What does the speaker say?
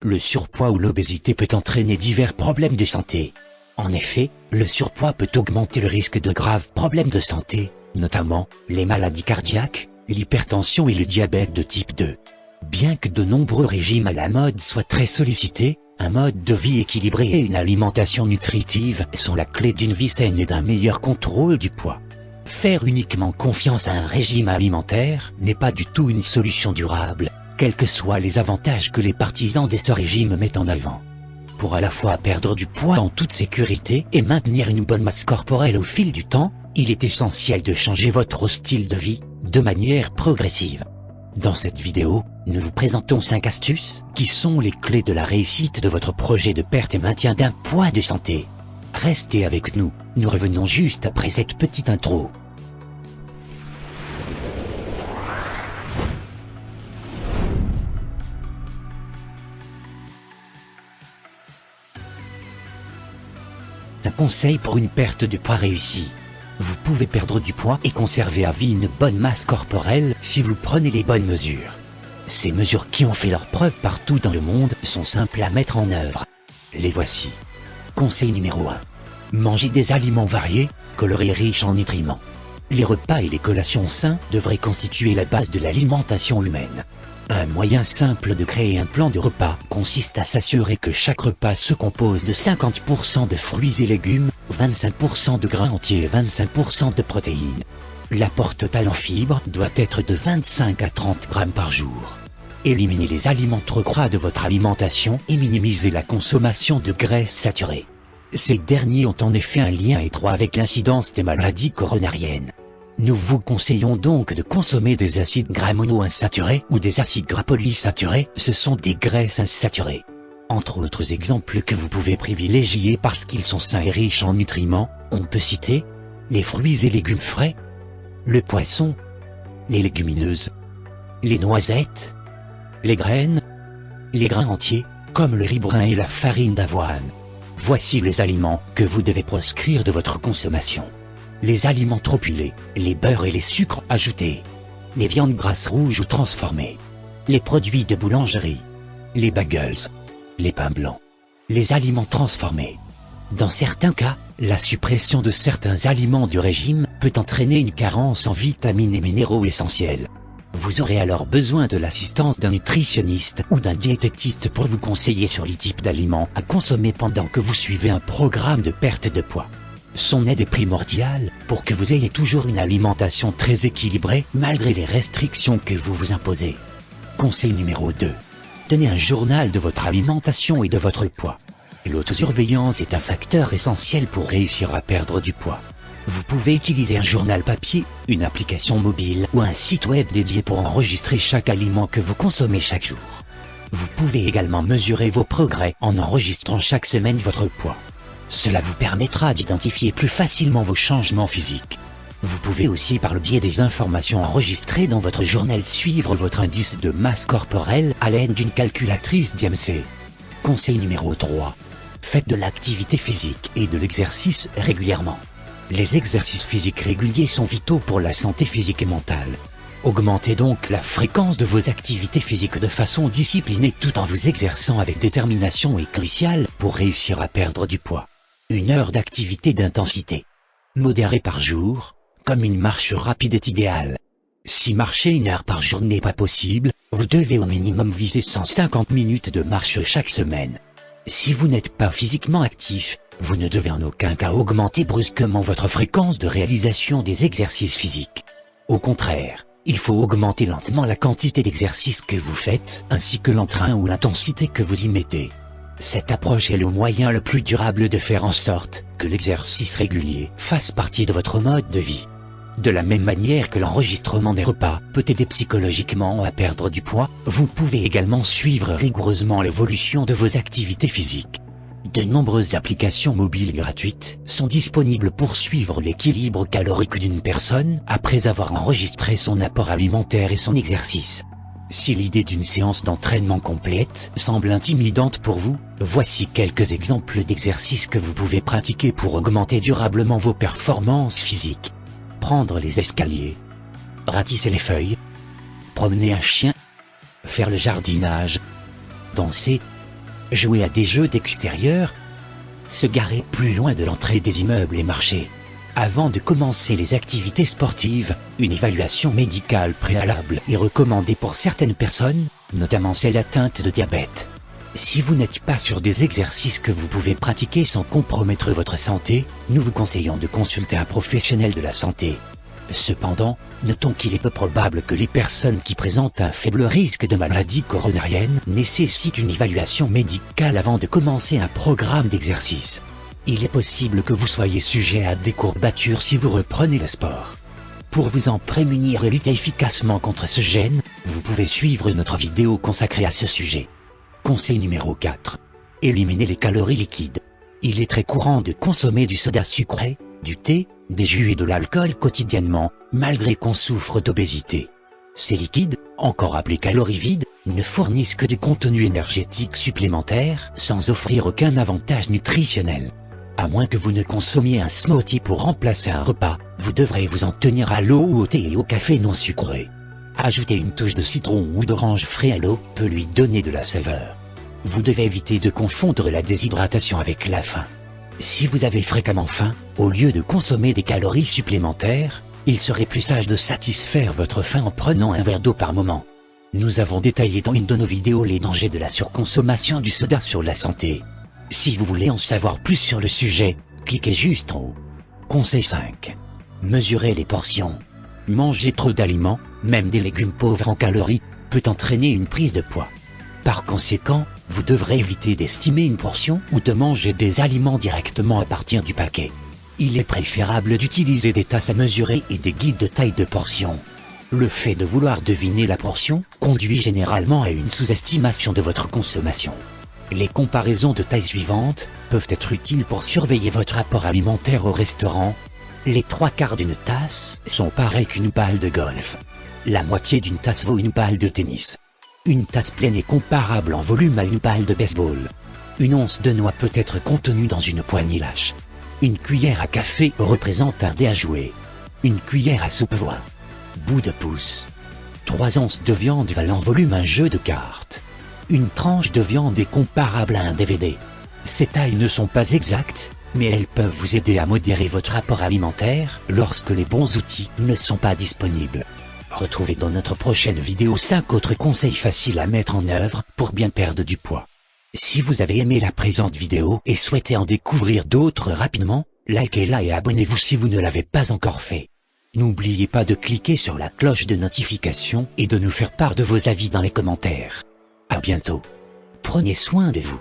Le surpoids ou l'obésité peut entraîner divers problèmes de santé. En effet, le surpoids peut augmenter le risque de graves problèmes de santé, notamment les maladies cardiaques, l'hypertension et le diabète de type 2. Bien que de nombreux régimes à la mode soient très sollicités, un mode de vie équilibré et une alimentation nutritive sont la clé d'une vie saine et d'un meilleur contrôle du poids. Faire uniquement confiance à un régime alimentaire n'est pas du tout une solution durable, quels que soient les avantages que les partisans de ce régime mettent en avant. Pour à la fois perdre du poids en toute sécurité et maintenir une bonne masse corporelle au fil du temps, il est essentiel de changer votre style de vie, de manière progressive. Dans cette vidéo, nous vous présentons 5 astuces qui sont les clés de la réussite de votre projet de perte et maintien d'un poids de santé. Restez avec nous, nous revenons juste après cette petite intro. Un conseil pour une perte de poids réussie. Vous pouvez perdre du poids et conserver à vie une bonne masse corporelle si vous prenez les bonnes mesures. Ces mesures qui ont fait leur preuve partout dans le monde sont simples à mettre en œuvre. Les voici. Conseil numéro 1. Mangez des aliments variés, colorés et riches en nutriments. Les repas et les collations sains devraient constituer la base de l'alimentation humaine. Un moyen simple de créer un plan de repas consiste à s'assurer que chaque repas se compose de 50% de fruits et légumes, 25% de grains entiers et 25% de protéines. L'apport total en fibres doit être de 25 à 30 grammes par jour. Éliminez les aliments trop gras de votre alimentation et minimisez la consommation de graisses saturées. Ces derniers ont en effet un lien étroit avec l'incidence des maladies coronariennes. Nous vous conseillons donc de consommer des acides gras monoinsaturés ou des acides gras polysaturés, ce sont des graisses insaturées. Entre autres exemples que vous pouvez privilégier parce qu'ils sont sains et riches en nutriments, on peut citer les fruits et légumes frais, le poisson, les légumineuses, les noisettes, les graines, les grains entiers, comme le riz brun et la farine d'avoine. Voici les aliments que vous devez proscrire de votre consommation. Les aliments trop huilés, les beurres et les sucres ajoutés, les viandes grasses rouges ou transformées, les produits de boulangerie, les bagels, les pains blancs, les aliments transformés. Dans certains cas, la suppression de certains aliments du régime peut entraîner une carence en vitamines et minéraux essentiels. Vous aurez alors besoin de l'assistance d'un nutritionniste ou d'un diététiste pour vous conseiller sur les types d'aliments à consommer pendant que vous suivez un programme de perte de poids. Son aide est primordiale pour que vous ayez toujours une alimentation très équilibrée malgré les restrictions que vous vous imposez. Conseil numéro 2. Tenez un journal de votre alimentation et de votre poids. L'autosurveillance est un facteur essentiel pour réussir à perdre du poids. Vous pouvez utiliser un journal papier, une application mobile ou un site web dédié pour enregistrer chaque aliment que vous consommez chaque jour. Vous pouvez également mesurer vos progrès en enregistrant chaque semaine votre poids. Cela vous permettra d'identifier plus facilement vos changements physiques. Vous pouvez aussi par le biais des informations enregistrées dans votre journal suivre votre indice de masse corporelle à l'aide d'une calculatrice d'IMC. Conseil numéro 3. Faites de l'activité physique et de l'exercice régulièrement. Les exercices physiques réguliers sont vitaux pour la santé physique et mentale. Augmentez donc la fréquence de vos activités physiques de façon disciplinée tout en vous exerçant avec détermination est crucial pour réussir à perdre du poids. 1 heure d'activité d'intensité modérée par jour, comme une marche rapide est idéale. Si marcher 1 heure par jour n'est pas possible, vous devez au minimum viser 150 minutes de marche chaque semaine. Si vous n'êtes pas physiquement actif, vous ne devez en aucun cas augmenter brusquement votre fréquence de réalisation des exercices physiques. Au contraire, il faut augmenter lentement la quantité d'exercices que vous faites ainsi que l'entrain ou l'intensité que vous y mettez. Cette approche est le moyen le plus durable de faire en sorte que l'exercice régulier fasse partie de votre mode de vie. De la même manière que l'enregistrement des repas peut aider psychologiquement à perdre du poids, vous pouvez également suivre rigoureusement l'évolution de vos activités physiques. De nombreuses applications mobiles gratuites sont disponibles pour suivre l'équilibre calorique d'une personne après avoir enregistré son apport alimentaire et son exercice. Si l'idée d'une séance d'entraînement complète semble intimidante pour vous, voici quelques exemples d'exercices que vous pouvez pratiquer pour augmenter durablement vos performances physiques. Prendre les escaliers, ratisser les feuilles, promener un chien, faire le jardinage, danser, jouer à des jeux d'extérieur, se garer plus loin de l'entrée des immeubles et marcher. Avant de commencer les activités sportives, une évaluation médicale préalable est recommandée pour certaines personnes, notamment celles atteintes de diabète. Si vous n'êtes pas sûr des exercices que vous pouvez pratiquer sans compromettre votre santé, nous vous conseillons de consulter un professionnel de la santé. Cependant, notons qu'il est peu probable que les personnes qui présentent un faible risque de maladie coronarienne nécessitent une évaluation médicale avant de commencer un programme d'exercice. Il est possible que vous soyez sujet à des courbatures si vous reprenez le sport. Pour vous en prémunir et lutter efficacement contre ce gène, vous pouvez suivre notre vidéo consacrée à ce sujet. Conseil numéro 4. Éliminez les calories liquides. Il est très courant de consommer du soda sucré, du thé, des jus et de l'alcool quotidiennement, malgré qu'on souffre d'obésité. Ces liquides, encore appelés calories vides, ne fournissent que du contenu énergétique supplémentaire sans offrir aucun avantage nutritionnel. À moins que vous ne consommiez un smoothie pour remplacer un repas, vous devrez vous en tenir à l'eau ou au thé et au café non sucré. Ajouter une touche de citron ou d'orange frais à l'eau peut lui donner de la saveur. Vous devez éviter de confondre la déshydratation avec la faim. Si vous avez fréquemment faim, au lieu de consommer des calories supplémentaires, il serait plus sage de satisfaire votre faim en prenant un verre d'eau par moment. Nous avons détaillé dans une de nos vidéos les dangers de la surconsommation du soda sur la santé. Si vous voulez en savoir plus sur le sujet, cliquez juste en haut. Conseil 5. Mesurez les portions. Manger trop d'aliments, même des légumes pauvres en calories, peut entraîner une prise de poids. Par conséquent, vous devrez éviter d'estimer une portion ou de manger des aliments directement à partir du paquet. Il est préférable d'utiliser des tasses à mesurer et des guides de taille de portion. Le fait de vouloir deviner la portion conduit généralement à une sous-estimation de votre consommation. Les comparaisons de tailles suivantes peuvent être utiles pour surveiller votre apport alimentaire au restaurant. Les 3/4 d'une tasse sont pareils qu'une balle de golf. La moitié d'une tasse vaut une balle de tennis. Une tasse pleine est comparable en volume à une balle de baseball. Une once de noix peut être contenue dans une poignée lâche. Une cuillère à café représente un dé à jouer. Une cuillère à soupe vaut un bout de pouce. 3 onces de viande valent en volume un jeu de cartes. Une tranche de viande est comparable à un DVD. Ces tailles ne sont pas exactes, mais elles peuvent vous aider à modérer votre apport alimentaire lorsque les bons outils ne sont pas disponibles. Retrouvez dans notre prochaine vidéo 5 autres conseils faciles à mettre en œuvre pour bien perdre du poids. Si vous avez aimé la présente vidéo et souhaitez en découvrir d'autres rapidement, likez-la et abonnez-vous si vous ne l'avez pas encore fait. N'oubliez pas de cliquer sur la cloche de notification et de nous faire part de vos avis dans les commentaires. À bientôt. Prenez soin de vous.